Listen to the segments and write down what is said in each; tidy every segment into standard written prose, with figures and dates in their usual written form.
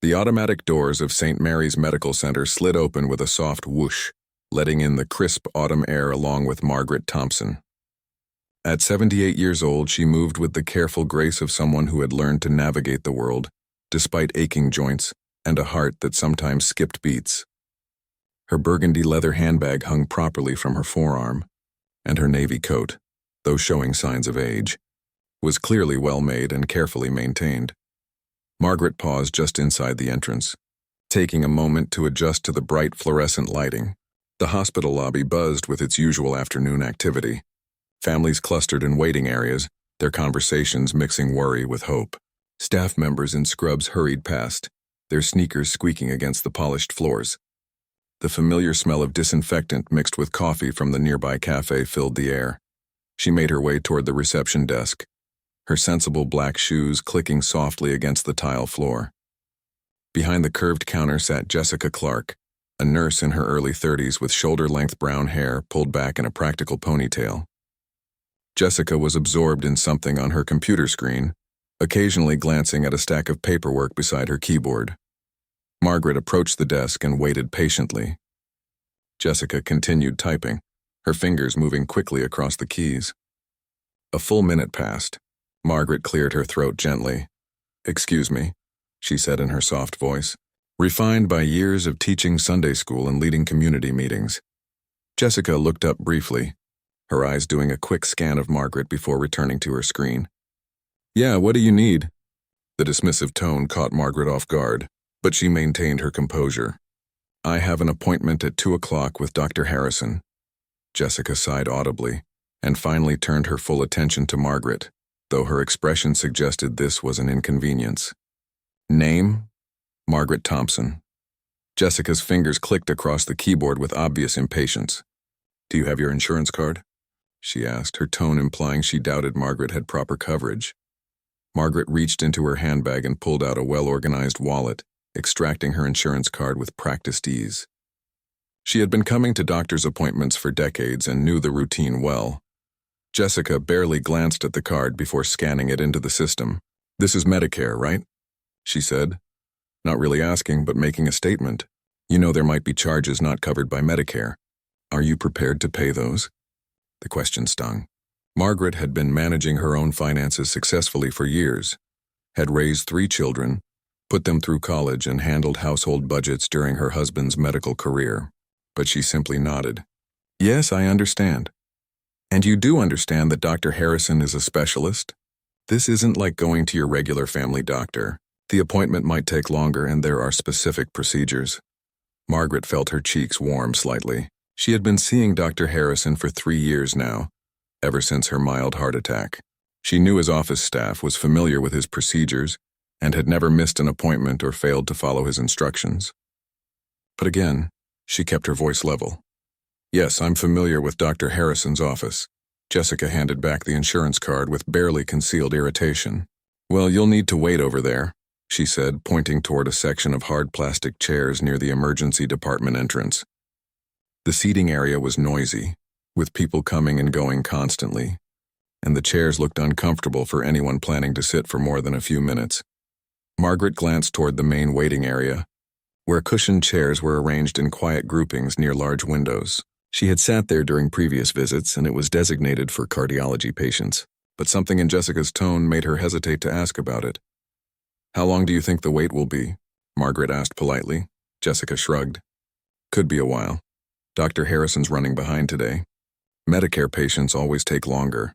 The automatic doors of St. Mary's Medical Center slid open with a soft whoosh, letting in the crisp autumn air along with Margaret Thompson. At 78 years old, she moved with the careful grace of someone who had learned to navigate the world, despite aching joints and a heart that sometimes skipped beats. Her burgundy leather handbag hung properly from her forearm, and her navy coat, though showing signs of age, was clearly well made and carefully maintained. Margaret paused just inside the entrance, taking a moment to adjust to the bright fluorescent lighting. The hospital lobby buzzed with its usual afternoon activity. Families clustered in waiting areas, their conversations mixing worry with hope. Staff members in scrubs hurried past, their sneakers squeaking against the polished floors. The familiar smell of disinfectant mixed with coffee from the nearby cafe filled the air. She made her way toward the reception desk, her sensible black shoes clicking softly against the tile floor. Behind the curved counter sat Jessica Clark, a nurse in her early 30s with shoulder-length brown hair pulled back in a practical ponytail. Jessica was absorbed in something on her computer screen, occasionally glancing at a stack of paperwork beside her keyboard. Margaret approached the desk and waited patiently. Jessica continued typing, her fingers moving quickly across the keys. A full minute passed. Margaret cleared her throat gently. "Excuse me," she said in her soft voice, refined by years of teaching Sunday school and leading community meetings. Jessica looked up briefly, her eyes doing a quick scan of Margaret before returning to her screen. "Yeah, what do you need?" The dismissive tone caught Margaret off guard, but she maintained her composure. "I have an appointment at 2 o'clock with Dr. Harrison." Jessica sighed audibly, and finally turned her full attention to Margaret, though her expression suggested this was an inconvenience. "Name?" "Margaret Thompson." Jessica's fingers clicked across the keyboard with obvious impatience. "Do you have your insurance card?" she asked, her tone implying she doubted Margaret had proper coverage. Margaret reached into her handbag and pulled out a well-organized wallet, extracting her insurance card with practiced ease. She had been coming to doctor's appointments for decades and knew the routine well. Jessica barely glanced at the card before scanning it into the system. "This is Medicare, right?" she said, not really asking but making a statement. "You know there might be charges not covered by Medicare. Are you prepared to pay those?" The question stung. Margaret had been managing her own finances successfully for years, had raised 3 children, put them through college, and handled household budgets during her husband's medical career. But she simply nodded. "Yes, I understand. And you do understand that Dr. Harrison is a specialist? This isn't like going to your regular family doctor. The appointment might take longer and there are specific procedures." Margaret felt her cheeks warm slightly. She had been seeing Dr. Harrison for 3 years now, ever since her mild heart attack. She knew his office staff, was familiar with his procedures, and had never missed an appointment or failed to follow his instructions. But again, she kept her voice level. "Yes, I'm familiar with Dr. Harrison's office." Jessica handed back the insurance card with barely concealed irritation. "Well, you'll need to wait over there," she said, pointing toward a section of hard plastic chairs near the emergency department entrance. The seating area was noisy, with people coming and going constantly, and the chairs looked uncomfortable for anyone planning to sit for more than a few minutes. Margaret glanced toward the main waiting area, where cushioned chairs were arranged in quiet groupings near large windows. She had sat there during previous visits, and it was designated for cardiology patients, but something in Jessica's tone made her hesitate to ask about it. "How long do you think the wait will be?" Margaret asked politely. Jessica shrugged. "Could be a while. Dr. Harrison's running behind today. Medicare patients always take longer."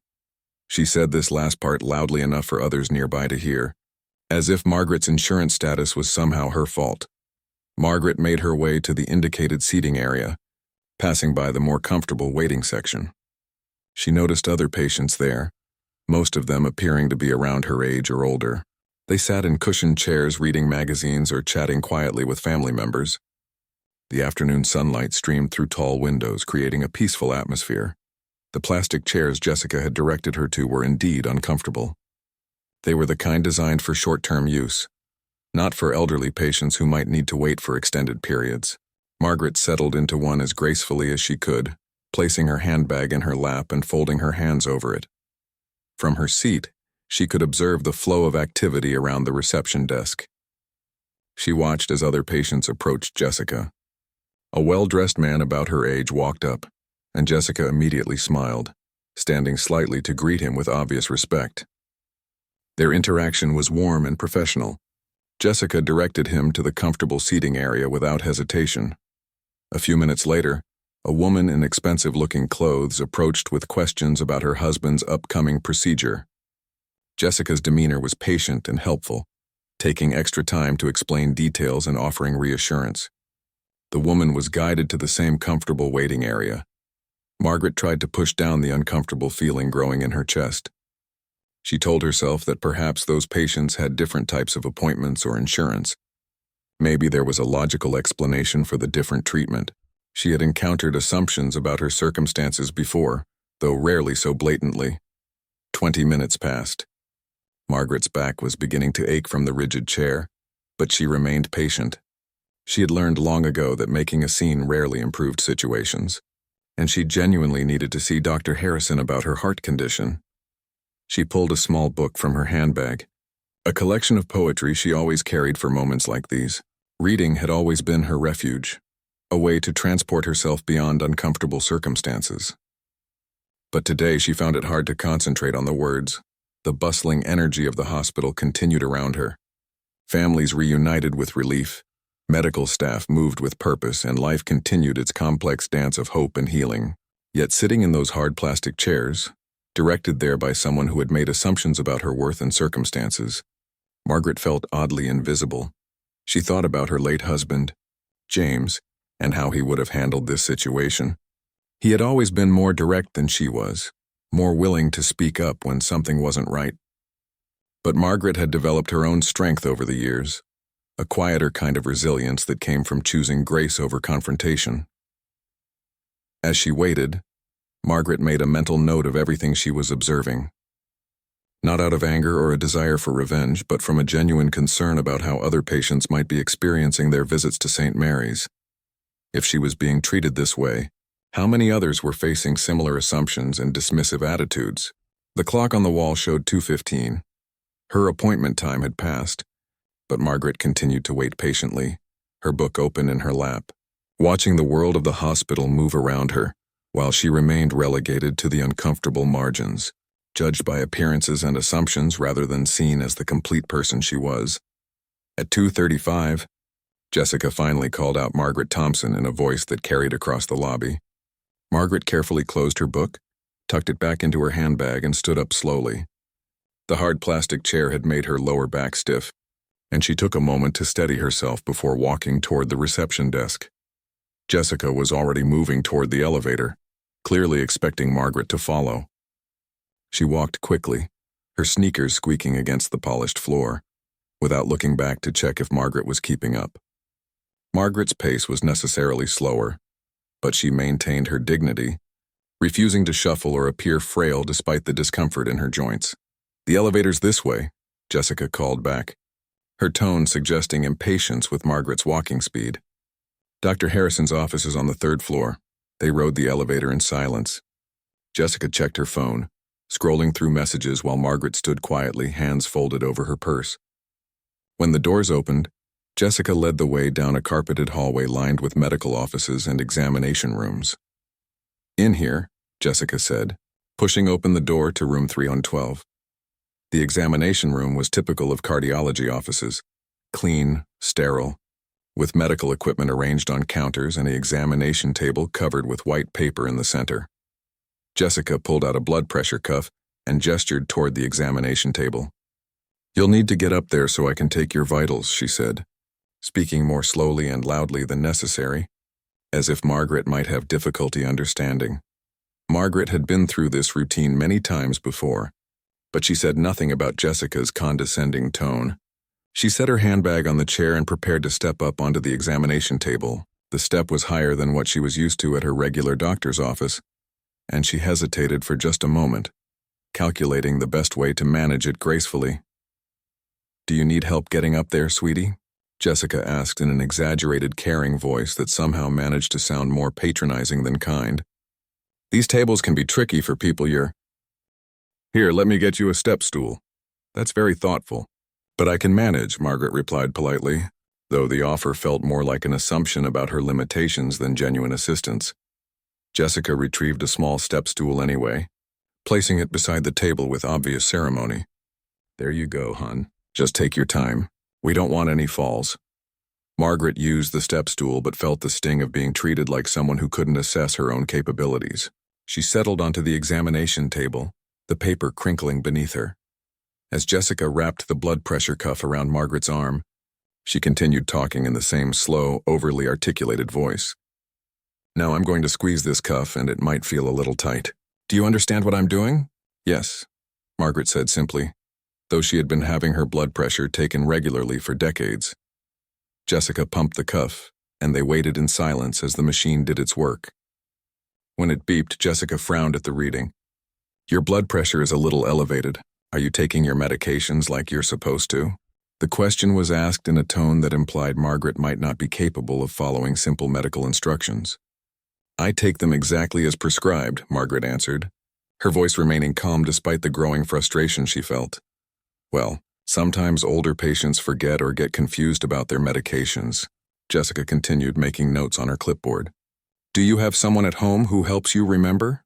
She said this last part loudly enough for others nearby to hear, as if Margaret's insurance status was somehow her fault. Margaret made her way to the indicated seating area, passing by the more comfortable waiting section. She noticed other patients there, most of them appearing to be around her age or older. They sat in cushioned chairs reading magazines or chatting quietly with family members. The afternoon sunlight streamed through tall windows, creating a peaceful atmosphere. The plastic chairs Jessica had directed her to were indeed uncomfortable. They were the kind designed for short-term use, not for elderly patients who might need to wait for extended periods. Margaret settled into one as gracefully as she could, placing her handbag in her lap and folding her hands over it. From her seat, she could observe the flow of activity around the reception desk. She watched as other patients approached Jessica. A well-dressed man about her age walked up, and Jessica immediately smiled, standing slightly to greet him with obvious respect. Their interaction was warm and professional. Jessica directed him to the comfortable seating area without hesitation. A few minutes later, a woman in expensive-looking clothes approached with questions about her husband's upcoming procedure. Jessica's demeanor was patient and helpful, taking extra time to explain details and offering reassurance. The woman was guided to the same comfortable waiting area. Margaret tried to push down the uncomfortable feeling growing in her chest. She told herself that perhaps those patients had different types of appointments or insurance. Maybe there was a logical explanation for the different treatment. She had encountered assumptions about her circumstances before, though rarely so blatantly. 20 minutes passed. Margaret's back was beginning to ache from the rigid chair, but she remained patient. She had learned long ago that making a scene rarely improved situations, and she genuinely needed to see Dr. Harrison about her heart condition. She pulled a small book from her handbag, a collection of poetry she always carried for moments like these. Reading had always been her refuge, a way to transport herself beyond uncomfortable circumstances. But today she found it hard to concentrate on the words. The bustling energy of the hospital continued around her. Families reunited with relief, medical staff moved with purpose, and life continued its complex dance of hope and healing. Yet sitting in those hard plastic chairs, directed there by someone who had made assumptions about her worth and circumstances, Margaret felt oddly invisible. She thought about her late husband, James, and how he would have handled this situation. He had always been more direct than she was, more willing to speak up when something wasn't right. But Margaret had developed her own strength over the years, a quieter kind of resilience that came from choosing grace over confrontation. As she waited, Margaret made a mental note of everything she was observing. Not out of anger or a desire for revenge, but from a genuine concern about how other patients might be experiencing their visits to St. Mary's. If she was being treated this way, how many others were facing similar assumptions and dismissive attitudes? The clock on the wall showed 2:15. Her appointment time had passed, but Margaret continued to wait patiently, her book open in her lap, watching the world of the hospital move around her, while she remained relegated to the uncomfortable margins, judged by appearances and assumptions rather than seen as the complete person she was. At 2:35, Jessica finally called out Margaret Thompson in a voice that carried across the lobby. Margaret carefully closed her book, tucked it back into her handbag, and stood up slowly. The hard plastic chair had made her lower back stiff, and she took a moment to steady herself before walking toward the reception desk. Jessica was already moving toward the elevator, clearly expecting Margaret to follow. She walked quickly, her sneakers squeaking against the polished floor, without looking back to check if Margaret was keeping up. Margaret's pace was necessarily slower, but she maintained her dignity, refusing to shuffle or appear frail despite the discomfort in her joints. "The elevator's this way," Jessica called back, her tone suggesting impatience with Margaret's walking speed. "Dr. Harrison's office is on the 3rd floor." They rode the elevator in silence. Jessica checked her phone, scrolling through messages while Margaret stood quietly, hands folded over her purse. When the doors opened, Jessica led the way down a carpeted hallway lined with medical offices and examination rooms. "In here," Jessica said, pushing open the door to room 312. The examination room was typical of cardiology offices, clean, sterile, with medical equipment arranged on counters and an examination table covered with white paper in the center. Jessica pulled out a blood pressure cuff and gestured toward the examination table. "You'll need to get up there so I can take your vitals," she said, speaking more slowly and loudly than necessary, as if Margaret might have difficulty understanding. Margaret had been through this routine many times before, but she said nothing about Jessica's condescending tone. She set her handbag on the chair and prepared to step up onto the examination table. The step was higher than what she was used to at her regular doctor's office, and she hesitated for just a moment, calculating the best way to manage it gracefully. "Do you need help getting up there, sweetie?" Jessica asked in an exaggerated, caring voice that somehow managed to sound more patronizing than kind. "These tables can be tricky for people you're—" "Here, let me get you a step stool." "That's very thoughtful." "But I can manage," Margaret replied politely. though the offer felt more like an assumption about her limitations than genuine assistance. Jessica retrieved a small step stool anyway, placing it beside the table with obvious ceremony. "There you go, hon. Just take your time. We don't want any falls." Margaret used the step stool but felt the sting of being treated like someone who couldn't assess her own capabilities. She settled onto the examination table, the paper crinkling beneath her. As Jessica wrapped the blood pressure cuff around Margaret's arm, she continued talking in the same slow, overly articulated voice. "Now I'm going to squeeze this cuff and it might feel a little tight. Do you understand what I'm doing?" "Yes," Margaret said simply, though she had been having her blood pressure taken regularly for decades. Jessica pumped the cuff, and they waited in silence as the machine did its work. When it beeped, Jessica frowned at the reading. "Your blood pressure is a little elevated. Are you taking your medications like you're supposed to?" The question was asked in a tone that implied Margaret might not be capable of following simple medical instructions. "I take them exactly as prescribed," Margaret answered, her voice remaining calm despite the growing frustration she felt. "Well, sometimes older patients forget or get confused about their medications," Jessica continued, making notes on her clipboard. "Do you have someone at home who helps you remember?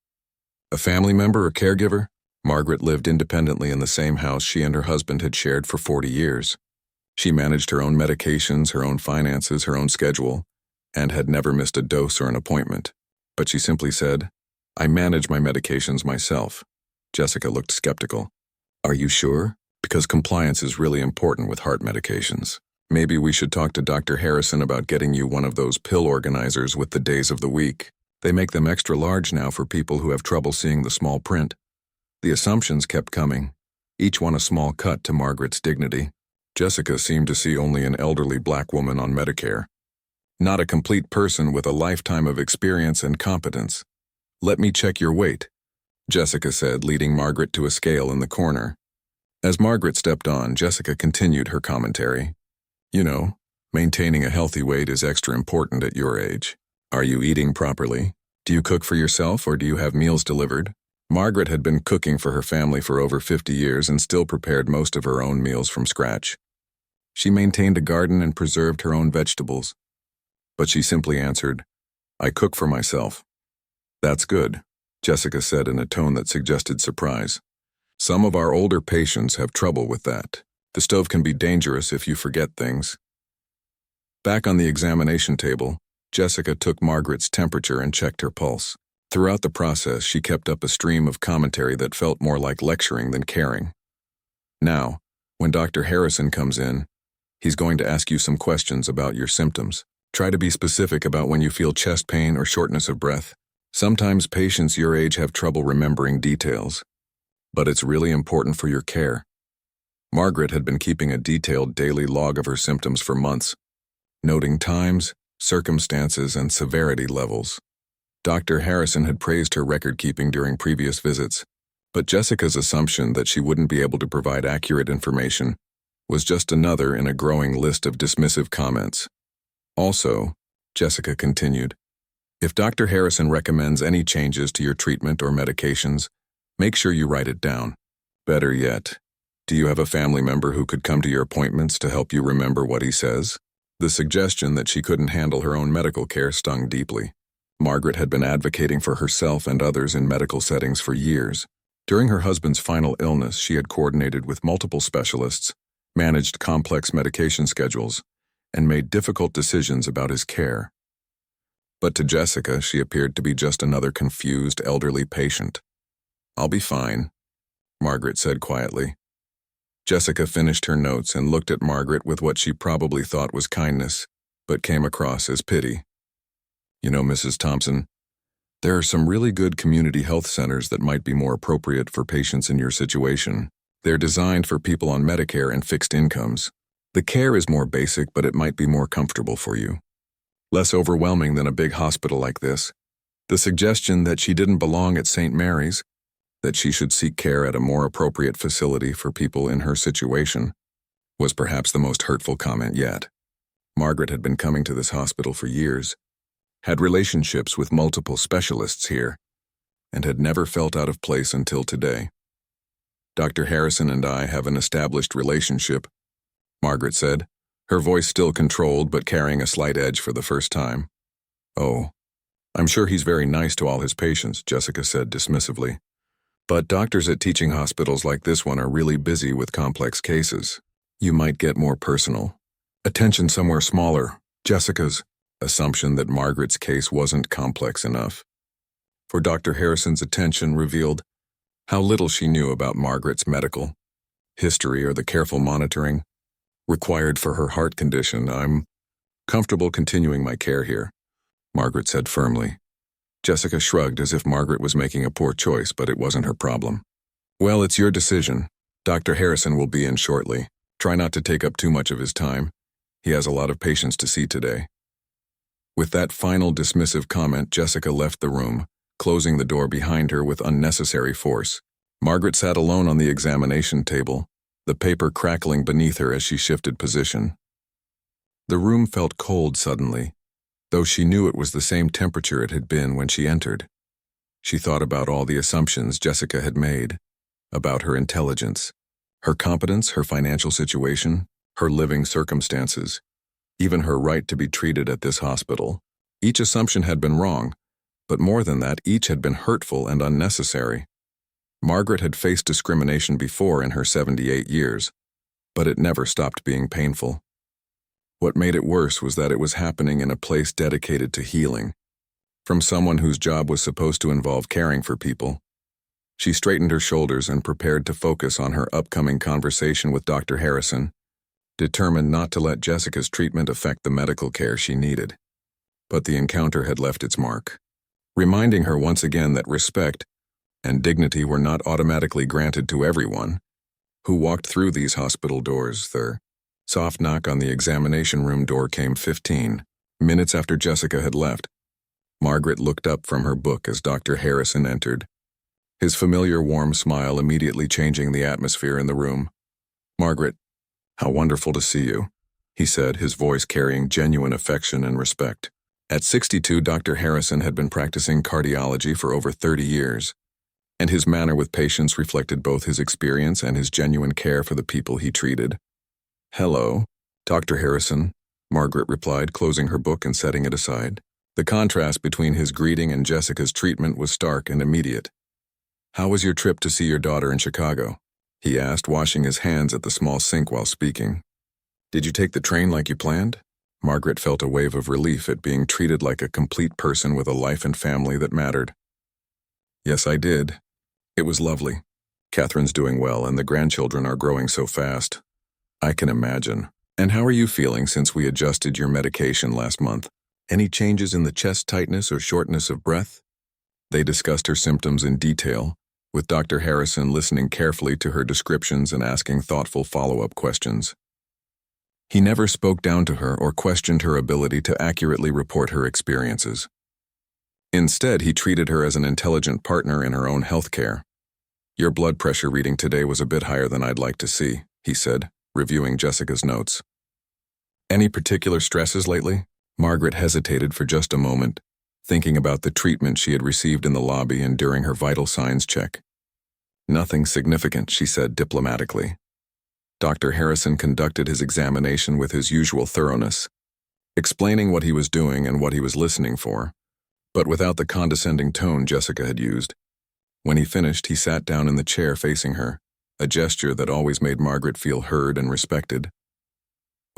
A family member or caregiver?" Margaret lived independently in the same house she and her husband had shared for 40 years. She managed her own medications, her own finances, her own schedule, and had never missed a dose or an appointment. But she simply said, "I manage my medications myself." Jessica looked skeptical. "Are you sure? Because compliance is really important with heart medications. Maybe we should talk to Dr. Harrison about getting you one of those pill organizers with the days of the week. They make them extra large now for people who have trouble seeing the small print." The assumptions kept coming, each one a small cut to Margaret's dignity. Jessica seemed to see only an elderly black woman on Medicare, not a complete person with a lifetime of experience and competence. "Let me check your weight," Jessica said, leading Margaret to a scale in the corner. As Margaret stepped on, Jessica continued her commentary. "You know, maintaining a healthy weight is extra important at your age. Are you eating properly? Do you cook for yourself or do you have meals delivered?" Margaret had been cooking for her family for over 50 years and still prepared most of her own meals from scratch. She maintained a garden and preserved her own vegetables. But she simply answered, "I cook for myself." "That's good," Jessica said in a tone that suggested surprise. "Some of our older patients have trouble with that. The stove can be dangerous if you forget things." Back on the examination table, Jessica took Margaret's temperature and checked her pulse. Throughout the process, she kept up a stream of commentary that felt more like lecturing than caring. "Now, when Dr. Harrison comes in, he's going to ask you some questions about your symptoms. Try to be specific about when you feel chest pain or shortness of breath. Sometimes patients your age have trouble remembering details, but it's really important for your care." Margaret had been keeping a detailed daily log of her symptoms for months, noting times, circumstances, and severity levels. Dr. Harrison had praised her record-keeping during previous visits, but Jessica's assumption that she wouldn't be able to provide accurate information was just another in a growing list of dismissive comments. "Also," Jessica continued, "if Dr. Harrison recommends any changes to your treatment or medications, make sure you write it down. Better yet, do you have a family member who could come to your appointments to help you remember what he says?" The suggestion that she couldn't handle her own medical care stung deeply. Margaret had been advocating for herself and others in medical settings for years. During her husband's final illness, she had coordinated with multiple specialists, managed complex medication schedules, and made difficult decisions about his care. But to Jessica, she appeared to be just another confused, elderly patient. "I'll be fine," Margaret said quietly. Jessica finished her notes and looked at Margaret with what she probably thought was kindness, but came across as pity. "You know, Mrs. Thompson, there are some really good community health centers that might be more appropriate for patients in your situation. They're designed for people on Medicare and fixed incomes. The care is more basic, but it might be more comfortable for you. Less overwhelming than a big hospital like this." The suggestion that she didn't belong at St. Mary's, that she should seek care at a more appropriate facility for people in her situation, was perhaps the most hurtful comment yet. Margaret had been coming to this hospital for years, had relationships with multiple specialists here, and had never felt out of place until today. "Dr. Harrison and I have an established relationship," Margaret said, her voice still controlled but carrying a slight edge for the first time. "Oh, I'm sure he's very nice to all his patients," Jessica said dismissively. "But doctors at teaching hospitals like this one are really busy with complex cases. You might get more personal attention somewhere smaller." Jessica's assumption that Margaret's case wasn't complex enough for Dr. Harrison's attention revealed how little she knew about Margaret's medical history or the careful monitoring required for her heart condition. "I'm comfortable continuing my care here," Margaret said firmly. Jessica shrugged as if Margaret was making a poor choice, but it wasn't her problem. "Well, it's your decision. Dr. Harrison will be in shortly. Try not to take up too much of his time. He has a lot of patients to see today." With that final dismissive comment, Jessica left the room, closing the door behind her with unnecessary force. Margaret sat alone on the examination table, the paper crackling beneath her as she shifted position. The room felt cold suddenly, though she knew it was the same temperature it had been when she entered. She thought about all the assumptions Jessica had made, about her intelligence, her competence, her financial situation, her living circumstances, even her right to be treated at this hospital. Each assumption had been wrong, but more than that, each had been hurtful and unnecessary. Margaret had faced discrimination before in her 78 years, but it never stopped being painful. What made it worse was that it was happening in a place dedicated to healing, from someone whose job was supposed to involve caring for people. She straightened her shoulders and prepared to focus on her upcoming conversation with Dr. Harrison, determined not to let Jessica's treatment affect the medical care she needed. But the encounter had left its mark, reminding her once again that respect and dignity were not automatically granted to everyone who walked through these hospital doors. The soft knock on the examination room door came 15 minutes after Jessica had left. Margaret looked up from her book as Dr. Harrison entered, his familiar warm smile immediately changing the atmosphere in the room. "Margaret, how wonderful to see you," he said, his voice carrying genuine affection and respect. At 62, Dr. Harrison had been practicing cardiology for over 30 years, and his manner with patients reflected both his experience and his genuine care for the people he treated. "Hello, Dr. Harrison," Margaret replied, closing her book and setting it aside. The contrast between his greeting and Jessica's treatment was stark and immediate. "How was your trip to see your daughter in Chicago?" he asked, washing his hands at the small sink while speaking. "Did you take the train like you planned?" Margaret felt a wave of relief at being treated like a complete person with a life and family that mattered. "Yes, I did. It was lovely. Catherine's doing well, and the grandchildren are growing so fast. I can imagine. And how are you feeling since we adjusted your medication last month? Any changes in the chest tightness or shortness of breath?" They discussed her symptoms in detail, with Dr. Harrison listening carefully to her descriptions and asking thoughtful follow-up questions. He never spoke down to her or questioned her ability to accurately report her experiences. Instead, he treated her as an intelligent partner in her own health care. "Your blood pressure reading today was a bit higher than I'd like to see," he said, reviewing Jessica's notes. "Any particular stresses lately?" Margaret hesitated for just a moment, thinking about the treatment she had received in the lobby and during her vital signs check. "Nothing significant," she said diplomatically. Dr. Harrison conducted his examination with his usual thoroughness, explaining what he was doing and what he was listening for, but without the condescending tone Jessica had used. When he finished, he sat down in the chair facing her, a gesture that always made Margaret feel heard and respected.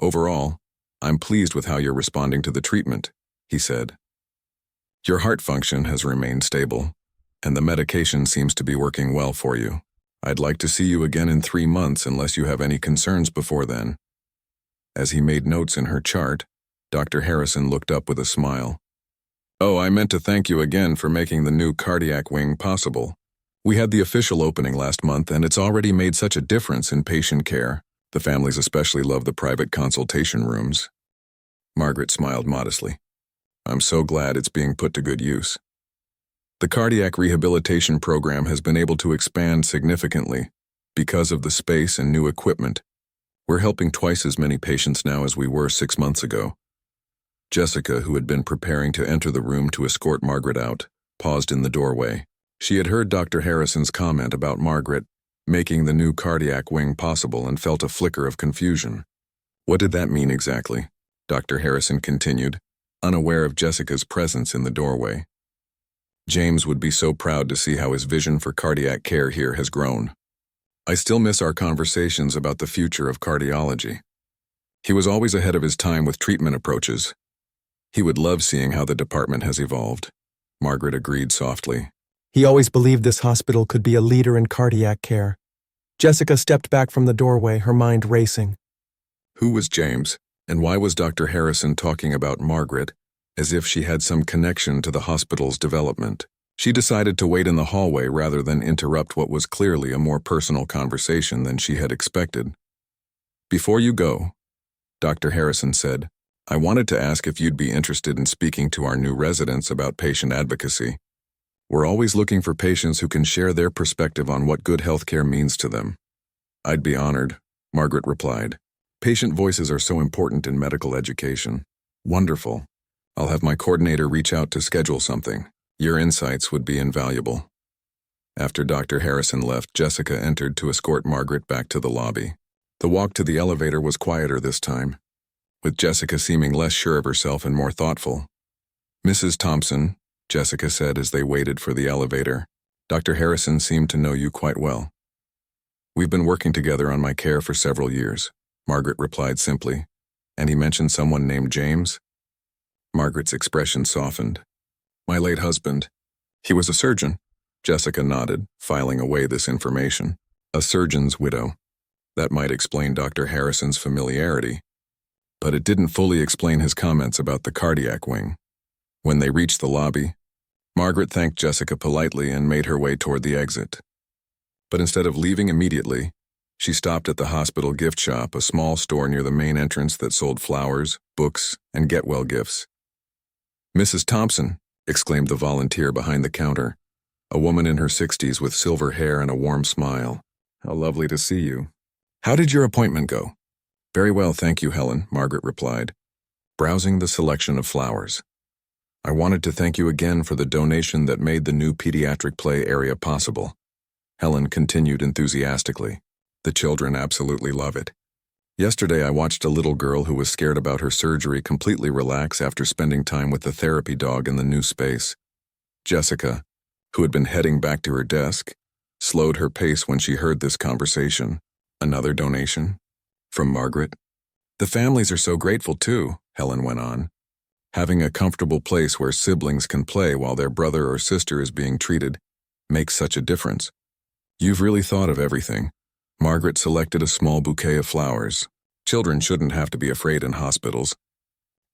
"Overall, I'm pleased with how you're responding to the treatment," he said. "Your heart function has remained stable, and the medication seems to be working well for you. I'd like to see you again in 3 months unless you have any concerns before then." As he made notes in her chart, Dr. Harrison looked up with a smile. "Oh, I meant to thank you again for making the new cardiac wing possible. We had the official opening last month, and it's already made such a difference in patient care. The families especially love the private consultation rooms." Margaret smiled modestly. "I'm so glad it's being put to good use. The cardiac rehabilitation program has been able to expand significantly because of the space and new equipment. We're helping twice as many patients now as we were 6 months ago." Jessica, who had been preparing to enter the room to escort Margaret out, paused in the doorway. She had heard Dr. Harrison's comment about Margaret making the new cardiac wing possible and felt a flicker of confusion. What did that mean exactly? Dr. Harrison continued, unaware of Jessica's presence in the doorway. James would be so proud to see how his vision for cardiac care here has grown. I still miss our conversations about the future of cardiology. He was always ahead of his time with treatment approaches. He would love seeing how the department has evolved. Margaret agreed softly. He always believed this hospital could be a leader in cardiac care. Jessica stepped back from the doorway, her mind racing. Who was James, and why was Dr. Harrison talking about Margaret, as if she had some connection to the hospital's development? She decided to wait in the hallway rather than interrupt what was clearly a more personal conversation than she had expected. Before you go, Dr. Harrison said, I wanted to ask if you'd be interested in speaking to our new residents about patient advocacy. We're always looking for patients who can share their perspective on what good healthcare means to them. I'd be honored, Margaret replied. Patient voices are so important in medical education. Wonderful. I'll have my coordinator reach out to schedule something. Your insights would be invaluable. After Dr. Harrison left, Jessica entered to escort Margaret back to the lobby. The walk to the elevator was quieter this time, with Jessica seeming less sure of herself and more thoughtful. Mrs. Thompson, Jessica said as they waited for the elevator, Dr. Harrison seemed to know you quite well. We've been working together on my care for several years, Margaret replied simply. And he mentioned someone named James? Margaret's expression softened. My late husband. He was a surgeon. Jessica nodded, filing away this information. A surgeon's widow. That might explain Dr. Harrison's familiarity. But it didn't fully explain his comments about the cardiac wing. When they reached the lobby, Margaret thanked Jessica politely and made her way toward the exit. But instead of leaving immediately, she stopped at the hospital gift shop, a small store near the main entrance that sold flowers, books, and get-well gifts. Mrs. Thompson, exclaimed the volunteer behind the counter, a woman in her 60s with silver hair and a warm smile. How lovely to see you. How did your appointment go? Very well, thank you, Helen, Margaret replied, browsing the selection of flowers. I wanted to thank you again for the donation that made the new pediatric play area possible. Helen continued enthusiastically. The children absolutely love it. Yesterday I watched a little girl who was scared about her surgery completely relax after spending time with the therapy dog in the new space. Jessica, who had been heading back to her desk, slowed her pace when she heard this conversation. Another donation? From Margaret? The families are so grateful too, Helen went on. Having a comfortable place where siblings can play while their brother or sister is being treated makes such a difference. You've really thought of everything. Margaret selected a small bouquet of flowers. Children shouldn't have to be afraid in hospitals.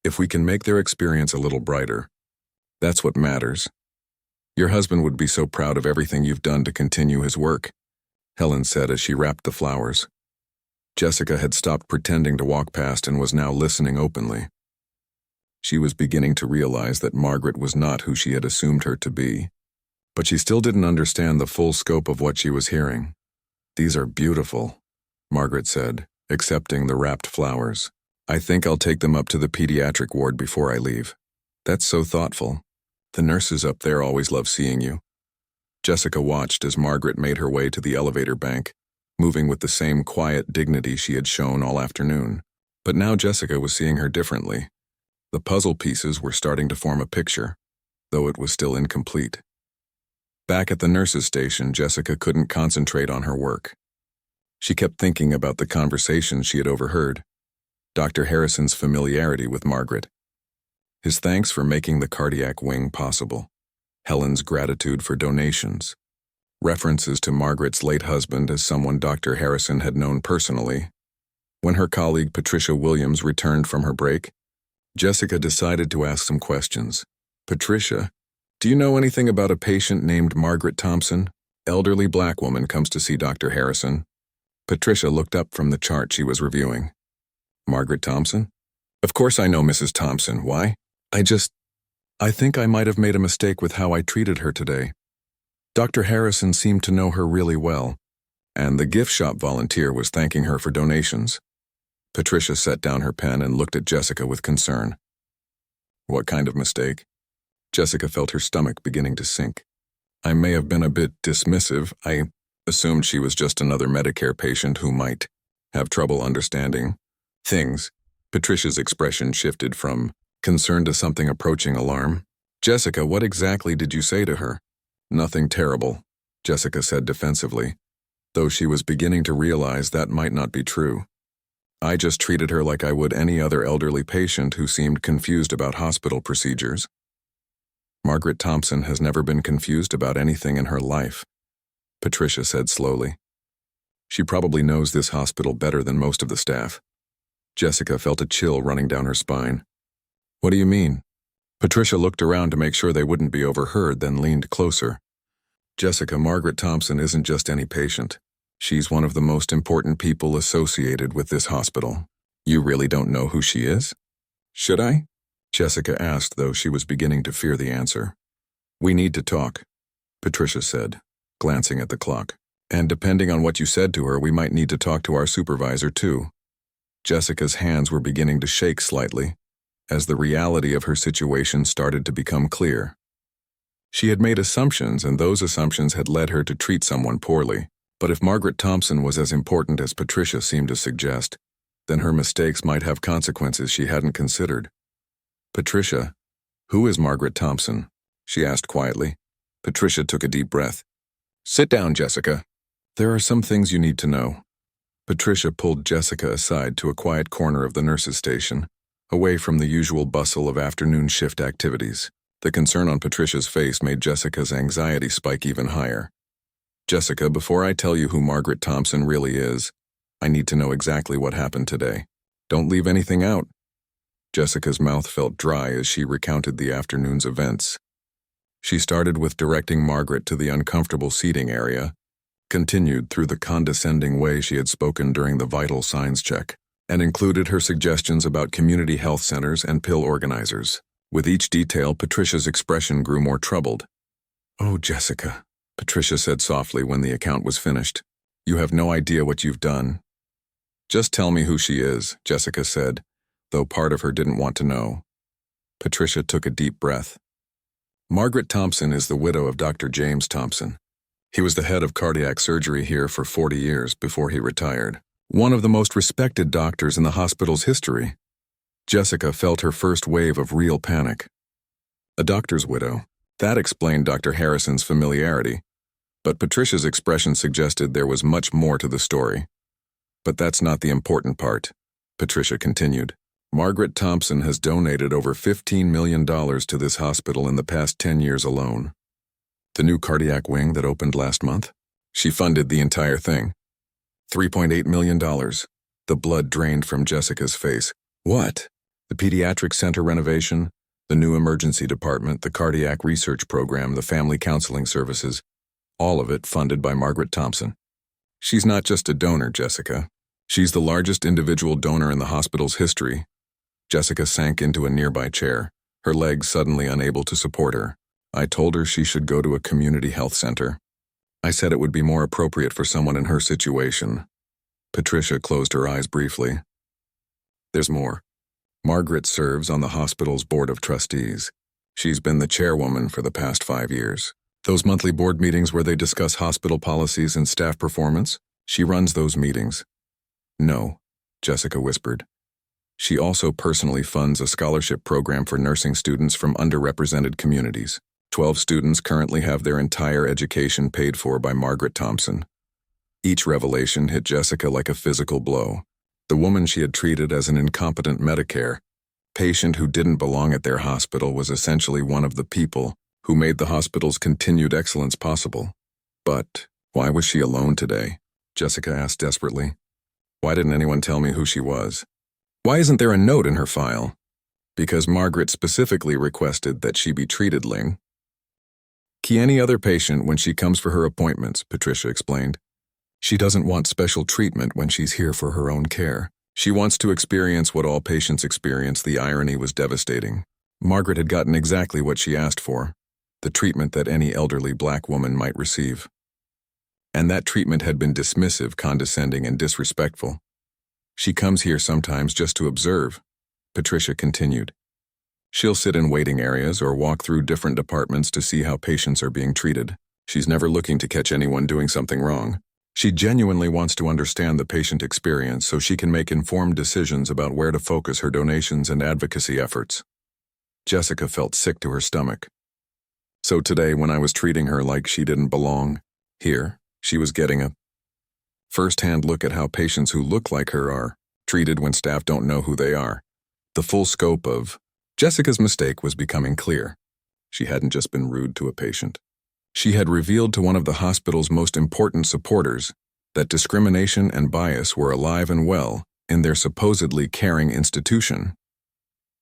If we can make their experience a little brighter, that's what matters. Your husband would be so proud of everything you've done to continue his work, Helen said as she wrapped the flowers. Jessica had stopped pretending to walk past and was now listening openly. She was beginning to realize that Margaret was not who she had assumed her to be, but she still didn't understand the full scope of what she was hearing. These are beautiful, Margaret said, accepting the wrapped flowers. I think I'll take them up to the pediatric ward before I leave. That's so thoughtful. The nurses up there always love seeing you. Jessica watched as Margaret made her way to the elevator bank, moving with the same quiet dignity she had shown all afternoon. But now Jessica was seeing her differently. The puzzle pieces were starting to form a picture, though it was still incomplete. Back at the nurses' station, Jessica couldn't concentrate on her work. She kept thinking about the conversations she had overheard, Dr. Harrison's familiarity with Margaret, his thanks for making the cardiac wing possible, Helen's gratitude for donations, references to Margaret's late husband as someone Dr. Harrison had known personally. When her colleague Patricia Williams returned from her break, Jessica decided to ask some questions. Patricia, do you know anything about a patient named Margaret Thompson? Elderly black woman comes to see Dr. Harrison. Patricia looked up from the chart she was reviewing. Margaret Thompson? Of course I know Mrs. Thompson. Why? I think I might have made a mistake with how I treated her today. Dr. Harrison seemed to know her really well, and the gift shop volunteer was thanking her for donations. Patricia set down her pen and looked at Jessica with concern. What kind of mistake? Jessica felt her stomach beginning to sink. I may have been a bit dismissive. I assumed she was just another Medicare patient who might have trouble understanding Things. Patricia's expression shifted from concern to something approaching alarm. Jessica, what exactly did you say to her? Nothing terrible, Jessica said defensively, though she was beginning to realize that might not be true. I just treated her like I would any other elderly patient who seemed confused about hospital procedures. Margaret Thompson has never been confused about anything in her life, Patricia said slowly. She probably knows this hospital better than most of the staff. Jessica felt a chill running down her spine. What do you mean? Patricia looked around to make sure they wouldn't be overheard, then leaned closer. Jessica, Margaret Thompson isn't just any patient. She's one of the most important people associated with this hospital. You really don't know who she is? Should I? Jessica asked, though she was beginning to fear the answer. We need to talk, Patricia said, glancing at the clock. And depending on what you said to her, we might need to talk to our supervisor too. Jessica's hands were beginning to shake slightly, as the reality of her situation started to become clear. She had made assumptions, and those assumptions had led her to treat someone poorly. But if Margaret Thompson was as important as Patricia seemed to suggest, then her mistakes might have consequences she hadn't considered. Patricia, who is Margaret Thompson? She asked quietly. Patricia took a deep breath. Sit down, Jessica. There are some things you need to know. Patricia pulled Jessica aside to a quiet corner of the nurses' station, away from the usual bustle of afternoon shift activities. The concern on Patricia's face made Jessica's anxiety spike even higher. Jessica, before I tell you who Margaret Thompson really is, I need to know exactly what happened today. Don't leave anything out. Jessica's mouth felt dry as she recounted the afternoon's events. She started with directing Margaret to the uncomfortable seating area, continued through the condescending way she had spoken during the vital signs check, and included her suggestions about community health centers and pill organizers. With each detail, Patricia's expression grew more troubled. Oh, Jessica, Patricia said softly when the account was finished. You have no idea what you've done. Just tell me who she is, Jessica said, though part of her didn't want to know. Patricia took a deep breath. Margaret Thompson is the widow of Dr. James Thompson. He was the head of cardiac surgery here for 40 years before he retired. One of the most respected doctors in the hospital's history. Jessica felt her first wave of real panic. A doctor's widow. That explained Dr. Harrison's familiarity. But Patricia's expression suggested there was much more to the story. But that's not the important part, Patricia continued. Margaret Thompson has donated over $15 million to this hospital in the past 10 years alone. The new cardiac wing that opened last month? She funded the entire thing. $3.8 million. The blood drained from Jessica's face. What? The pediatric center renovation, the new emergency department, the cardiac research program, the family counseling services, all of it funded by Margaret Thompson. She's not just a donor, Jessica. She's the largest individual donor in the hospital's history. Jessica sank into a nearby chair, her legs suddenly unable to support her. I told her she should go to a community health center. I said it would be more appropriate for someone in her situation. Patricia closed her eyes briefly. There's more. Margaret serves on the hospital's board of trustees. She's been the chairwoman for the past 5 years. Those monthly board meetings where they discuss hospital policies and staff performance, she runs those meetings. No, Jessica whispered. She also personally funds a scholarship program for nursing students from underrepresented communities. 12 students currently have their entire education paid for by Margaret Thompson. Each revelation hit Jessica like a physical blow. The woman she had treated as an incompetent Medicare patient who didn't belong at their hospital was essentially one of the people who made the hospital's continued excellence possible. But why was she alone today? Jessica asked desperately. Why didn't anyone tell me who she was? Why isn't there a note in her file? Because Margaret specifically requested that she be treated, Ling. Any other patient when she comes for her appointments, Patricia explained. She doesn't want special treatment when she's here for her own care. She wants to experience what all patients experience. The irony was devastating. Margaret had gotten exactly what she asked for, the treatment that any elderly black woman might receive. And that treatment had been dismissive, condescending, and disrespectful. She comes here sometimes just to observe, Patricia continued. She'll sit in waiting areas or walk through different departments to see how patients are being treated. She's never looking to catch anyone doing something wrong. She genuinely wants to understand the patient experience so she can make informed decisions about where to focus her donations and advocacy efforts. Jessica felt sick to her stomach. So today, when I was treating her like she didn't belong here, she was getting a first-hand look at how patients who look like her are treated when staff don't know who they are. The full scope of Jessica's mistake was becoming clear. She hadn't just been rude to a patient. She had revealed to one of the hospital's most important supporters that discrimination and bias were alive and well in their supposedly caring institution.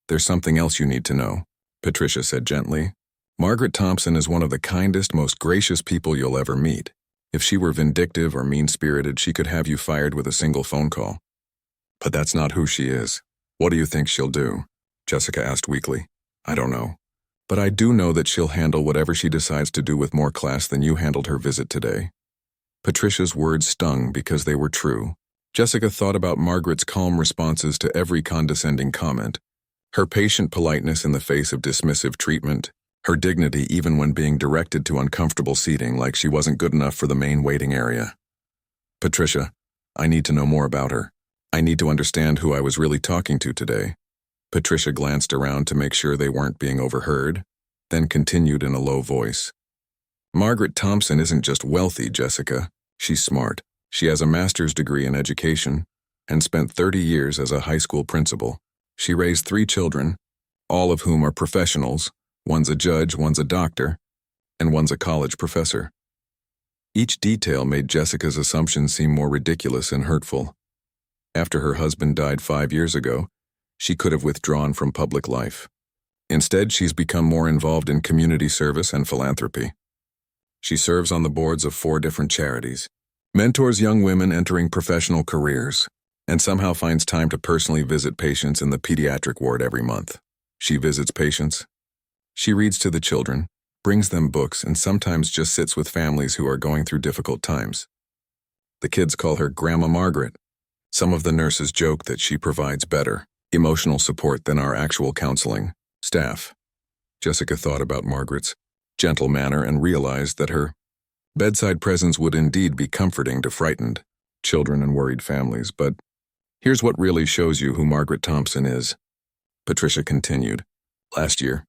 "There's something else you need to know," Patricia said gently. "Margaret Thompson is one of the kindest, most gracious people you'll ever meet. If she were vindictive or mean-spirited, she could have you fired with a single phone call. But that's not who she is. What do you think she'll do?" Jessica asked weakly. "I don't know. But I do know that she'll handle whatever she decides to do with more class than you handled her visit today." Patricia's words stung because they were true. Jessica thought about Margaret's calm responses to every condescending comment, her patient politeness in the face of dismissive treatment, her dignity even when being directed to uncomfortable seating like she wasn't good enough for the main waiting area. "Patricia, I need to know more about her. I need to understand who I was really talking to today." Patricia glanced around to make sure they weren't being overheard, then continued in a low voice. "Margaret Thompson isn't just wealthy, Jessica. She's smart. She has a master's degree in education and spent 30 years as a high school principal. She raised 3 children, all of whom are professionals. One's a judge, one's a doctor, and one's a college professor." Each detail made Jessica's assumptions seem more ridiculous and hurtful. After her husband died 5 years ago, she could have withdrawn from public life. Instead, she's become more involved in community service and philanthropy. She serves on the boards of 4 different charities, mentors young women entering professional careers, and somehow finds time to personally visit patients in the pediatric ward every month. She visits patients. She reads to the children, brings them books, and sometimes just sits with families who are going through difficult times. The kids call her Grandma Margaret. Some of the nurses joke that she provides better emotional support than our actual counseling staff. Jessica thought about Margaret's gentle manner and realized that her bedside presence would indeed be comforting to frightened children and worried families. But here's what really shows you who Margaret Thompson is, Patricia continued. Last year,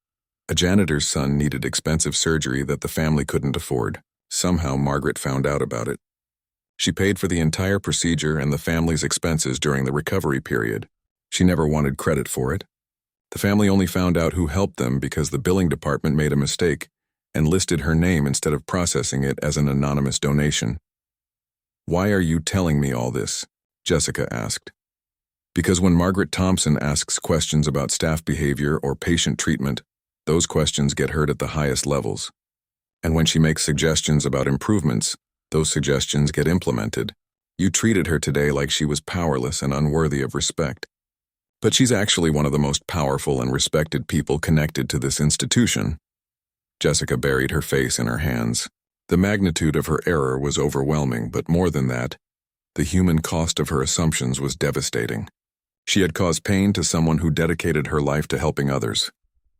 a janitor's son needed expensive surgery that the family couldn't afford. Somehow Margaret found out about it. She paid for the entire procedure and the family's expenses during the recovery period. She never wanted credit for it. The family only found out who helped them because the billing department made a mistake and listed her name instead of processing it as an anonymous donation. "Why are you telling me all this?" Jessica asked. "Because when Margaret Thompson asks questions about staff behavior or patient treatment, those questions get heard at the highest levels. And when she makes suggestions about improvements, those suggestions get implemented. You treated her today like she was powerless and unworthy of respect. But she's actually one of the most powerful and respected people connected to this institution." Jessica buried her face in her hands. The magnitude of her error was overwhelming, but more than that, the human cost of her assumptions was devastating. She had caused pain to someone who dedicated her life to helping others.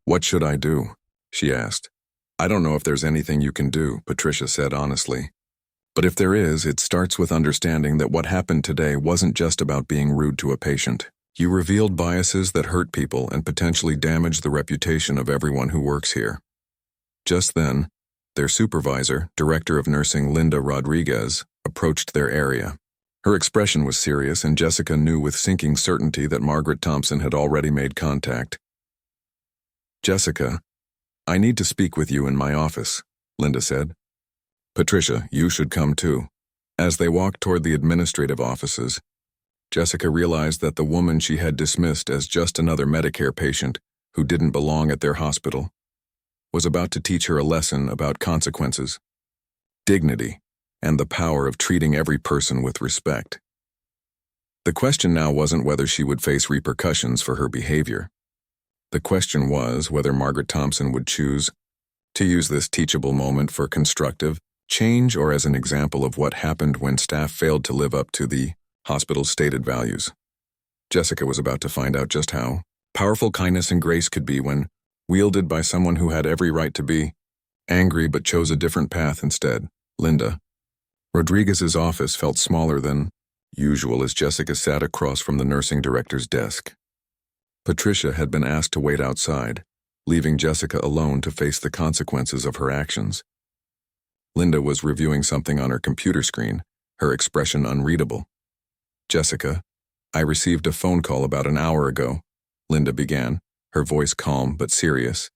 "What should I do?" she asked. "I don't know if there's anything you can do," Patricia said honestly. "But if there is, it starts with understanding that what happened today wasn't just about being rude to a patient. You revealed biases that hurt people and potentially damage the reputation of everyone who works here." Just then, their supervisor, Director of Nursing Linda Rodriguez, approached their area. Her expression was serious, and Jessica knew with sinking certainty that Margaret Thompson had already made contact. "Jessica, I need to speak with you in my office," Linda said. "Patricia, you should come too." As they walked toward the administrative offices, Jessica realized that the woman she had dismissed as just another Medicare patient who didn't belong at their hospital was about to teach her a lesson about consequences, dignity, and the power of treating every person with respect. The question now wasn't whether she would face repercussions for her behavior. The question was whether Margaret Thompson would choose to use this teachable moment for constructive change or as an example of what happened when staff failed to live up to the hospital's stated values. Jessica was about to find out just how powerful kindness and grace could be when wielded by someone who had every right to be angry but chose a different path instead. Linda, Rodriguez's office felt smaller than usual as Jessica sat across from the nursing director's desk. Patricia had been asked to wait outside, leaving Jessica alone to face the consequences of her actions. Linda was reviewing something on her computer screen, her expression unreadable. "Jessica, I received a phone call about an hour ago," Linda began, her voice calm but serious.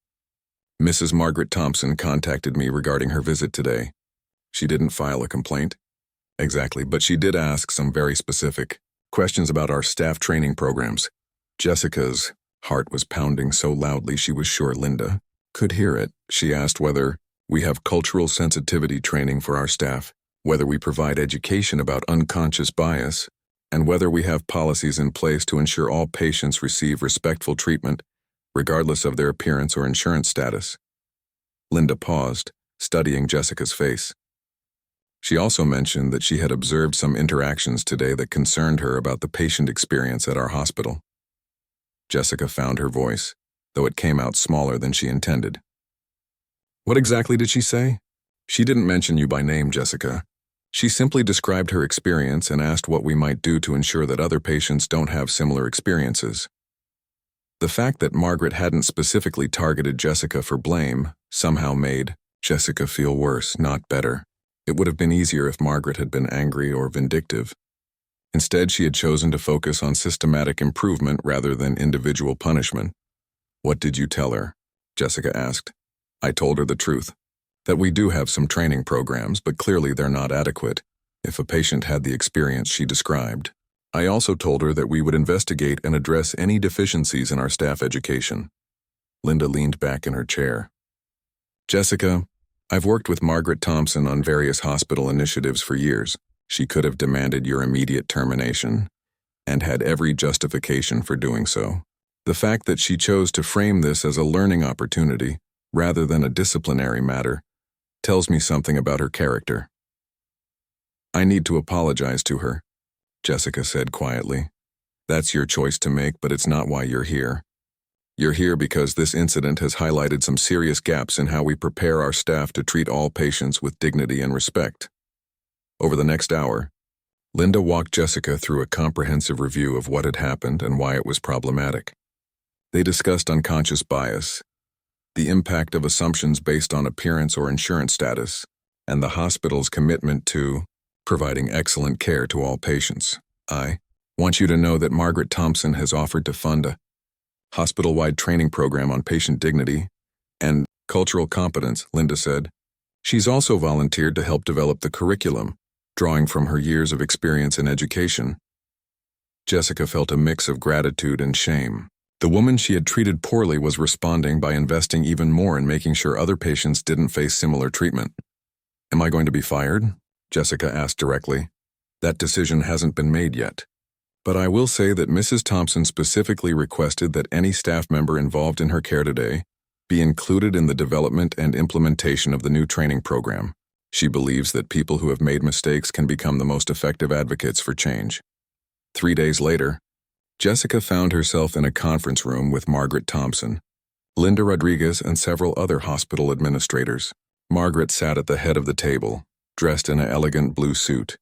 "Mrs. Margaret Thompson contacted me regarding her visit today. She didn't file a complaint." "Exactly, but she did ask some very specific questions about our staff training programs." Jessica's heart was pounding so loudly she was sure Linda could hear it. She asked whether we have cultural sensitivity training for our staff, whether we provide education about unconscious bias, and whether we have policies in place to ensure all patients receive respectful treatment, regardless of their appearance or insurance status. Linda paused, studying Jessica's face. She also mentioned that she had observed some interactions today that concerned her about the patient experience at our hospital. Jessica found her voice, though it came out smaller than she intended. "What exactly did she say?" "She didn't mention you by name, Jessica. She simply described her experience and asked what we might do to ensure that other patients don't have similar experiences." The fact that Margaret hadn't specifically targeted Jessica for blame somehow made Jessica feel worse, not better. It would have been easier if Margaret had been angry or vindictive. Instead, she had chosen to focus on systematic improvement rather than individual punishment. "What did you tell her?" Jessica asked. "I told her the truth, that we do have some training programs, but clearly they're not adequate if a patient had the experience she described. I also told her that we would investigate and address any deficiencies in our staff education." Linda leaned back in her chair. "Jessica, I've worked with Margaret Thompson on various hospital initiatives for years. She could have demanded your immediate termination and had every justification for doing so. The fact that she chose to frame this as a learning opportunity rather than a disciplinary matter tells me something about her character." "I need to apologize to her," Jessica said quietly. "That's your choice to make, but it's not why you're here. You're here because this incident has highlighted some serious gaps in how we prepare our staff to treat all patients with dignity and respect." Over the next hour, Linda walked Jessica through a comprehensive review of what had happened and why it was problematic. They discussed unconscious bias, the impact of assumptions based on appearance or insurance status, and the hospital's commitment to providing excellent care to all patients. "I want you to know that Margaret Thompson has offered to fund a hospital-wide training program on patient dignity and cultural competence," Linda said. "She's also volunteered to help develop the curriculum, drawing from her years of experience in education." Jessica felt a mix of gratitude and shame. The woman she had treated poorly was responding by investing even more in making sure other patients didn't face similar treatment. "Am I going to be fired?" Jessica asked directly. "That decision hasn't been made yet. But I will say that Mrs. Thompson specifically requested that any staff member involved in her care today be included in the development and implementation of the new training program. She believes that people who have made mistakes can become the most effective advocates for change." 3 days later, Jessica found herself in a conference room with Margaret Thompson, Linda Rodriguez, and several other hospital administrators. Margaret sat at the head of the table, dressed in an elegant blue suit,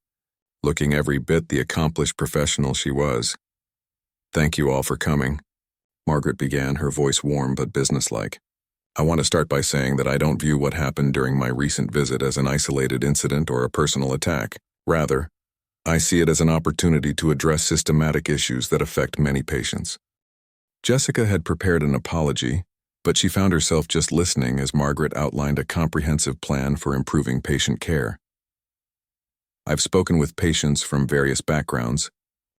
looking every bit the accomplished professional she was. "Thank you all for coming," Margaret began, her voice warm but businesslike. "I want to start by saying that I don't view what happened during my recent visit as an isolated incident or a personal attack. Rather, I see it as an opportunity to address systematic issues that affect many patients." Jessica had prepared an apology, but she found herself just listening as Margaret outlined a comprehensive plan for improving patient care. "I've spoken with patients from various backgrounds,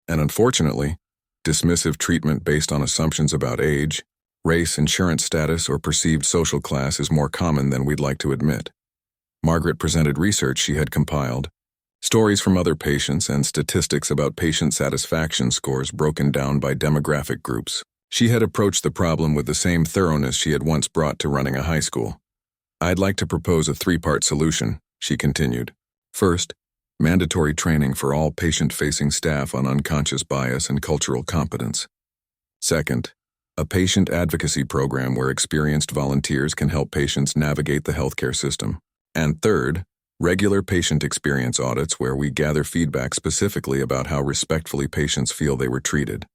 and unfortunately, dismissive treatment based on assumptions about age, race, insurance status, or perceived social class is more common than we'd like to admit." Margaret presented research she had compiled, stories from other patients, and statistics about patient satisfaction scores broken down by demographic groups. She had approached the problem with the same thoroughness she had once brought to running a high school. "I'd like to propose a 3-part solution," she continued. "First, mandatory training for all patient-facing staff on unconscious bias and cultural competence. Second, a patient advocacy program where experienced volunteers can help patients navigate the healthcare system. And third, Regular patient experience audits where we gather feedback specifically about how respectfully patients feel they were treated.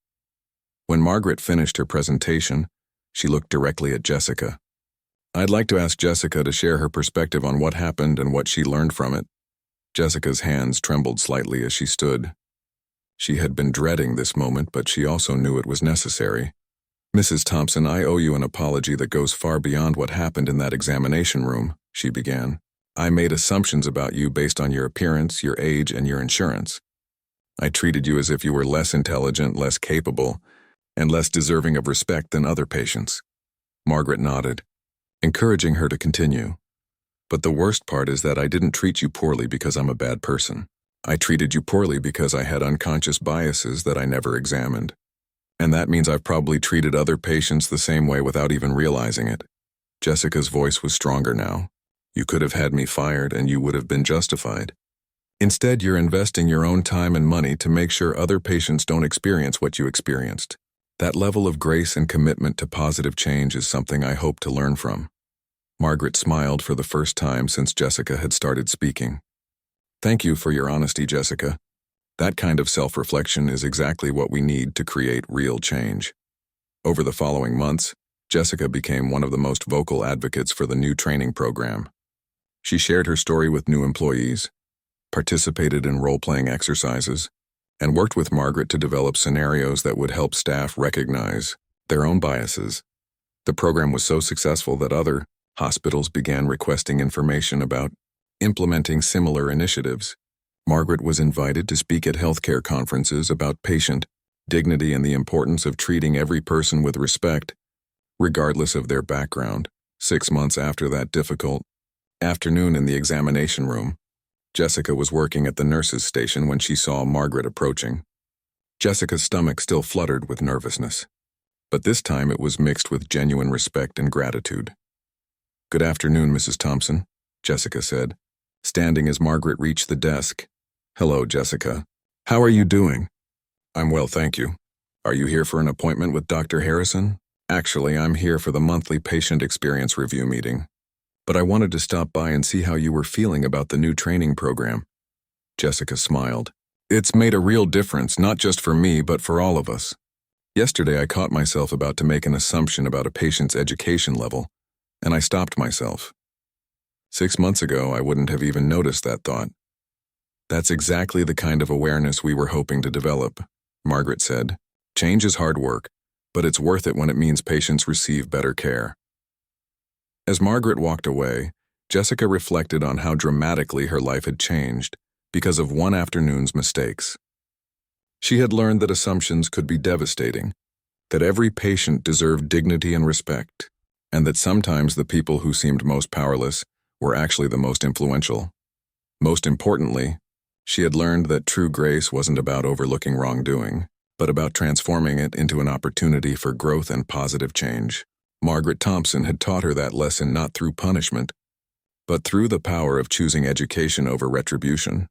When Margaret finished her presentation, she looked directly at Jessica. I'd like to ask Jessica to share her perspective on what happened and what she learned from it. Jessica's hands trembled slightly as she stood. She had been dreading this moment, but she also knew it was necessary. Mrs. Thompson, I owe you an apology that goes far beyond what happened in that examination room, she began. I made assumptions about you based on your appearance, your age, and your insurance. I treated you as if you were less intelligent, less capable, and less deserving of respect than other patients. Margaret nodded, encouraging her to continue. But the worst part is that I didn't treat you poorly because I'm a bad person. I treated you poorly because I had unconscious biases that I never examined. And that means I've probably treated other patients the same way without even realizing it. Jessica's voice was stronger now. You could have had me fired and you would have been justified. Instead, you're investing your own time and money to make sure other patients don't experience what you experienced. That level of grace and commitment to positive change is something I hope to learn from. Margaret smiled for the first time since Jessica had started speaking. Thank you for your honesty, Jessica. That kind of self-reflection is exactly what we need to create real change. Over the following months, Jessica became one of the most vocal advocates for the new training program. She shared her story with new employees, participated in role-playing exercises, and worked with Margaret to develop scenarios that would help staff recognize their own biases. The program was so successful that other hospitals began requesting information about implementing similar initiatives. Margaret was invited to speak at healthcare conferences about patient dignity and the importance of treating every person with respect, regardless of their background. 6 months after that difficult afternoon in the examination room, Jessica was working at the nurse's station when she saw Margaret approaching. Jessica's stomach still fluttered with nervousness, but this time it was mixed with genuine respect and gratitude. Good afternoon, Mrs. Thompson, Jessica said, standing as Margaret reached the desk. Hello, Jessica. How are you doing? I'm well, thank you. Are you here for an appointment with Dr. Harrison? Actually, I'm here for the monthly patient experience review meeting. But I wanted to stop by and see how you were feeling about the new training program. Jessica smiled. It's made a real difference, not just for me, but for all of us. Yesterday, I caught myself about to make an assumption about a patient's education level, and I stopped myself. 6 months ago, I wouldn't have even noticed that thought. That's exactly the kind of awareness we were hoping to develop, Margaret said. Change is hard work, but it's worth it when it means patients receive better care. As Margaret walked away, Jessica reflected on how dramatically her life had changed because of one afternoon's mistakes. She had learned that assumptions could be devastating, that every patient deserved dignity and respect, and that sometimes the people who seemed most powerless were actually the most influential. Most importantly, she had learned that true grace wasn't about overlooking wrongdoing, but about transforming it into an opportunity for growth and positive change. Margaret Thompson had taught her that lesson not through punishment, but through the power of choosing education over retribution.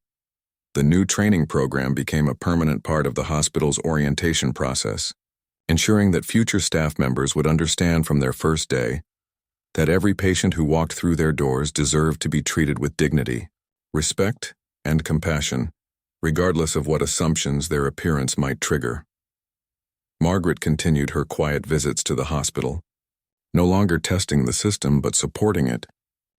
The new training program became a permanent part of the hospital's orientation process, ensuring that future staff members would understand from their first day that every patient who walked through their doors deserved to be treated with dignity, respect, and compassion, regardless of what assumptions their appearance might trigger. Margaret continued her quiet visits to the hospital, no longer testing the system but supporting it,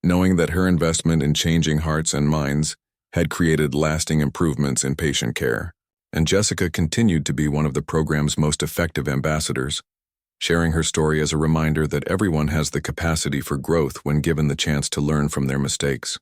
knowing that her investment in changing hearts and minds had created lasting improvements in patient care. And Jessica continued to be one of the program's most effective ambassadors, sharing her story as a reminder that everyone has the capacity for growth when given the chance to learn from their mistakes.